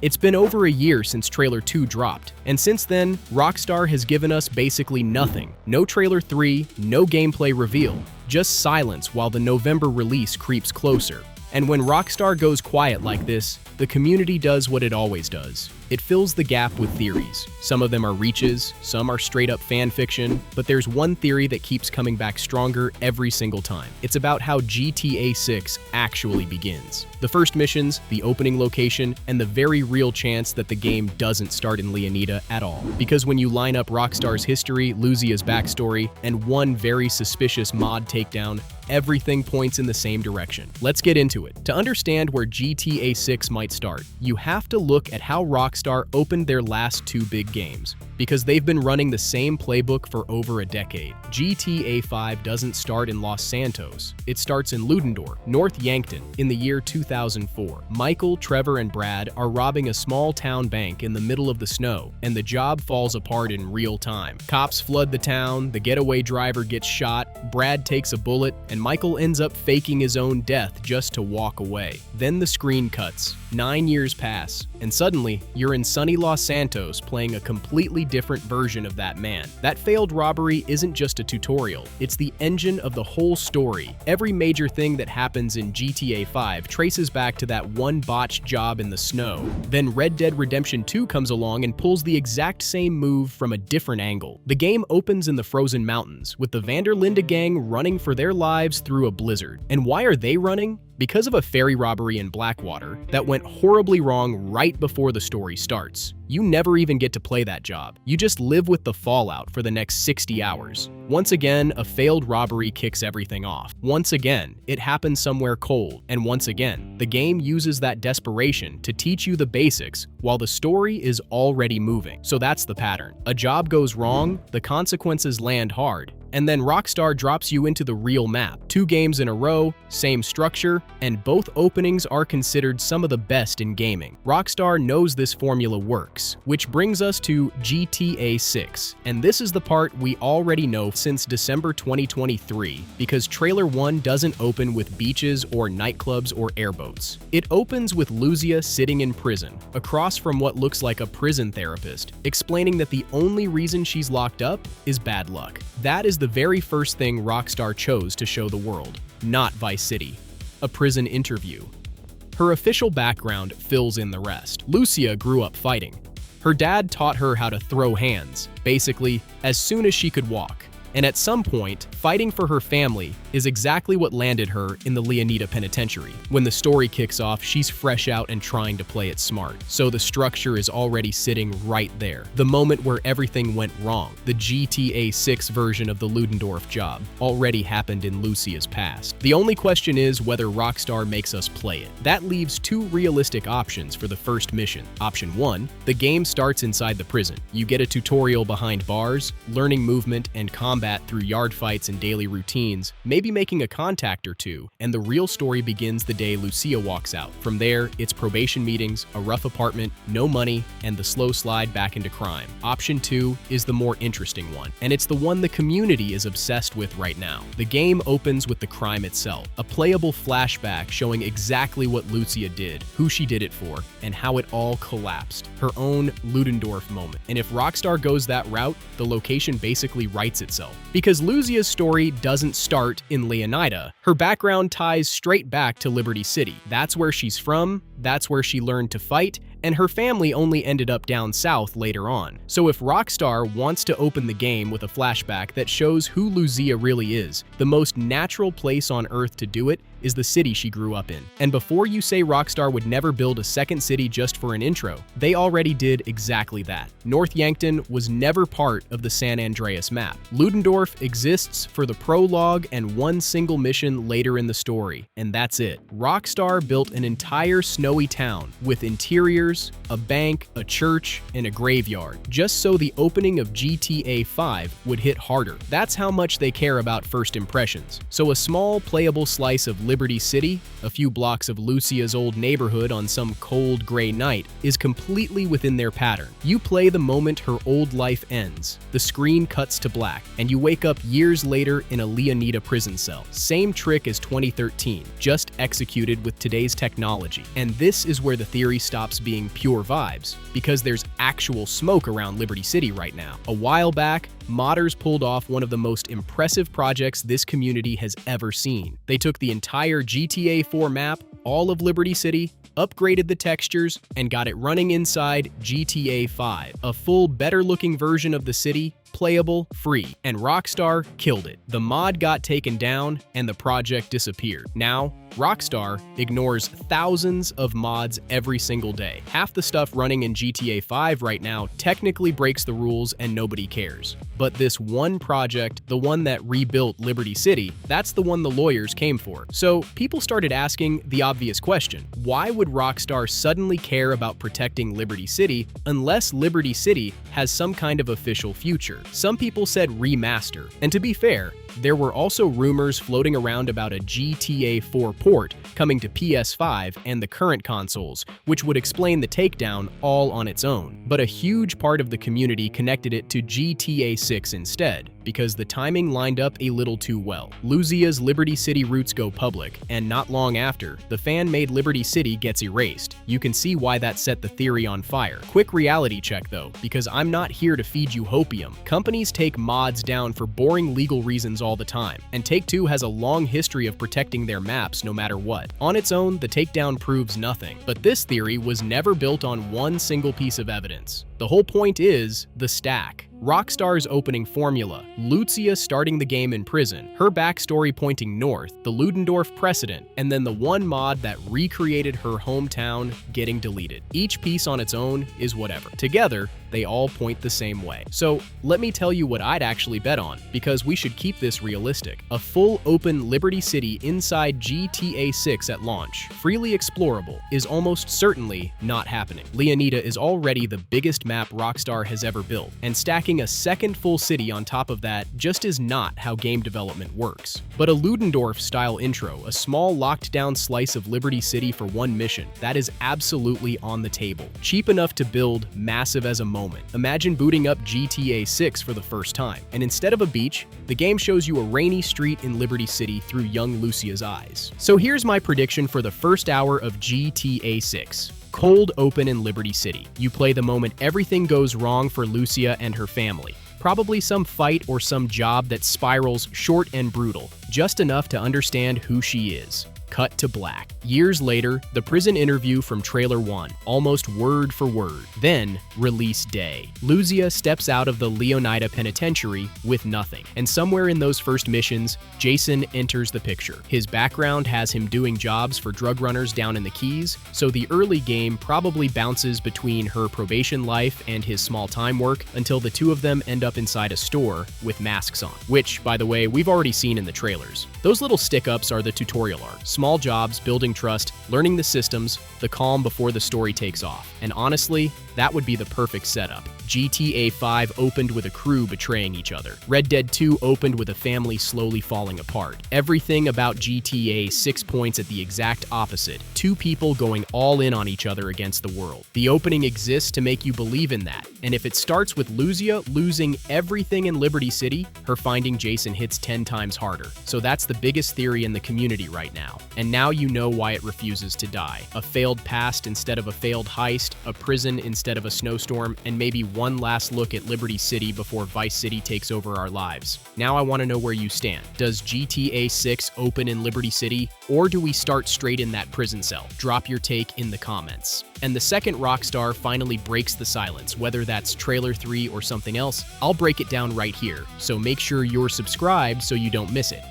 It's been over a year since Trailer 2 dropped, and since then, Rockstar has given us basically nothing. No Trailer 3, no gameplay reveal, just silence while the November release creeps closer. And when Rockstar goes quiet like this, the community does what it always does. It fills the gap with theories. Some of them are reaches, some are straight up fan fiction, but there's one theory that keeps coming back stronger every single time. It's about how GTA 6 actually begins. The first missions, the opening location, and the very real chance that the game doesn't start in Leonida at all. Because when you line up Rockstar's history, Lucia's backstory, and one very suspicious mod takedown, everything points in the same direction. Let's get into it. To understand where GTA 6 might start, you have to look at how Rockstar opened their last two big games, because they've been running the same playbook for over a decade. GTA 5 doesn't start in Los Santos. It starts in Ludendorff, North Yankton, in the year 2004. Michael, Trevor, and Brad are robbing a small town bank in the middle of the snow, and the job falls apart in real time. Cops flood the town, the getaway driver gets shot, Brad takes a bullet, and Michael ends up faking his own death just to walk away. Then the screen cuts. 9 years pass, and suddenly, you're in sunny Los Santos playing a completely different version of that man. That failed robbery isn't just a tutorial, it's the engine of the whole story. Every major thing that happens in GTA 5 traces back to that one botched job in the snow. Then Red Dead Redemption 2 comes along and pulls the exact same move from a different angle. The game opens in the frozen mountains, with the Vanderlinde gang running for their lives through a blizzard. And why are they running? Because of a ferry robbery in Blackwater that went horribly wrong right before the story starts. You never even get to play that job. You just live with the fallout for the next 60 hours. Once again, a failed robbery kicks everything off. Once again, it happens somewhere cold. And once again, the game uses that desperation to teach you the basics while the story is already moving. So that's the pattern. A job goes wrong, the consequences land hard, and then Rockstar drops you into the real map. 2 games in a row, same structure, and both openings are considered some of the best in gaming. Rockstar knows this formula works, which brings us to GTA 6. And this is the part we already know since December 2023, because Trailer 1 doesn't open with beaches or nightclubs or airboats. It opens with Lucia sitting in prison, across from what looks like a prison therapist, explaining that the only reason she's locked up is bad luck. That is the very first thing Rockstar chose to show the world, not Vice City. A prison interview. Her official background fills in the rest. Lucia grew up fighting. Her dad taught her how to throw hands, basically, as soon as she could walk. And at some point, fighting for her family is exactly what landed her in the Leonida Penitentiary. When the story kicks off, she's fresh out and trying to play it smart. So the structure is already sitting right there. The moment where everything went wrong, the GTA 6 version of the Ludendorff job, already happened in Lucia's past. The only question is whether Rockstar makes us play it. That leaves 2 realistic options for the first mission. Option 1, the game starts inside the prison. You get a tutorial behind bars, learning movement and combat through yard fights and daily routines, maybe making a contact or 2, and the real story begins the day Lucia walks out. From there, it's probation meetings, a rough apartment, no money, and the slow slide back into crime. Option 2 is the more interesting one, and it's the one the community is obsessed with right now. The game opens with the crime itself, a playable flashback showing exactly what Lucia did, who she did it for, and how it all collapsed. Her own Ludendorff moment. And if Rockstar goes that route, the location basically writes itself. Because Lucia's story doesn't start in Leonida, her background ties straight back to Liberty City. That's where she's from, that's where she learned to fight, and her family only ended up down south later on. So if Rockstar wants to open the game with a flashback that shows who Lucia really is, the most natural place on Earth to do it is the city she grew up in. And before you say Rockstar would never build a second city just for an intro, they already did exactly that. North Yankton was never part of the San Andreas map. Ludendorff exists for the prologue and one single mission later in the story, and that's it. Rockstar built an entire snowy town with interiors, a bank, a church, and a graveyard, just so the opening of GTA 5 would hit harder. That's how much they care about first impressions. So a small, playable slice of Liberty City, a few blocks of Lucia's old neighborhood on some cold, gray night, is completely within their pattern. You play the moment her old life ends. The screen cuts to black, and you wake up years later in a Leonida prison cell. Same trick as 2013, just executed with today's technology. And this is where the theory stops being pure vibes, because there's actual smoke around Liberty City right now. A while back, modders pulled off one of the most impressive projects this community has ever seen. They took the entire GTA 4 map, all of Liberty City, upgraded the textures, and got it running inside GTA 5, a full, better-looking version of the city, playable, free, and Rockstar killed it. The mod got taken down, and the project disappeared. Now, Rockstar ignores thousands of mods every single day. Half the stuff running in GTA 5 right now technically breaks the rules and nobody cares. But this one project, the one that rebuilt Liberty City, that's the one the lawyers came for. So people started asking the obvious question: why would Rockstar suddenly care about protecting Liberty City unless Liberty City has some kind of official future? Some people said remaster, and to be fair, there were also rumors floating around about a GTA 4 port coming to PS5 and the current consoles, which would explain the takedown all on its own. But a huge part of the community connected it to GTA 6 instead, because the timing lined up a little too well. Lucia's Liberty City roots go public, and not long after, the fan-made Liberty City gets erased. You can see why that set the theory on fire. Quick reality check though, because I'm not here to feed you hopium. Companies take mods down for boring legal reasons all the time, and Take-Two has a long history of protecting their maps no matter what. On its own, the takedown proves nothing, but this theory was never built on one single piece of evidence. The whole point is the stack. Rockstar's opening formula, Lucia starting the game in prison, her backstory pointing north, the Ludendorff precedent, and then the one mod that recreated her hometown getting deleted. Each piece on its own is whatever. Together, they all point the same way. So let me tell you what I'd actually bet on, because we should keep this realistic. A full open Liberty City inside GTA 6 at launch, freely explorable, is almost certainly not happening. Leonida is already the biggest map Rockstar has ever built, and stacking a second full city on top of that just is not how game development works. But a Ludendorff-style intro, a small locked-down slice of Liberty City for one mission, that is absolutely on the table. Cheap enough to build, massive as a moment. Imagine booting up GTA 6 for the first time, and instead of a beach, the game shows you a rainy street in Liberty City through young Lucia's eyes. So here's my prediction for the first hour of GTA 6. Cold open in Liberty City. You play the moment everything goes wrong for Lucia and her family. Probably some fight or some job that spirals short and brutal, just enough to understand who she is. Cut to black. Years later, the prison interview from Trailer 1, almost word for word. Then, release day. Lucia steps out of the Leonida penitentiary with nothing. And somewhere in those first missions, Jason enters the picture. His background has him doing jobs for drug runners down in the Keys, so the early game probably bounces between her probation life and his small-time work until the two of them end up inside a store with masks on, which, by the way, we've already seen in the trailers. Those little stick-ups are the tutorial art. Small jobs, building trust, learning the systems, the calm before the story takes off. And honestly, that would be the perfect setup. GTA 5 opened with a crew betraying each other. Red Dead 2 opened with a family slowly falling apart. Everything about GTA 6 points at the exact opposite. Two people going all in on each other against the world. The opening exists to make you believe in that. And if it starts with Lucia losing everything in Liberty City, her finding Jason hits 10 times harder. So that's the biggest theory in the community right now. And now you know why it refuses to die. A failed past instead of a failed heist, a prison instead of a snowstorm, and maybe one last look at Liberty City before Vice City takes over our lives. Now I want to know where you stand. Does GTA 6 open in Liberty City, or do we start straight in that prison cell? Drop your take in the comments. And the second Rockstar finally breaks the silence, whether that's Trailer 3 or something else, I'll break it down right here, so make sure you're subscribed so you don't miss it.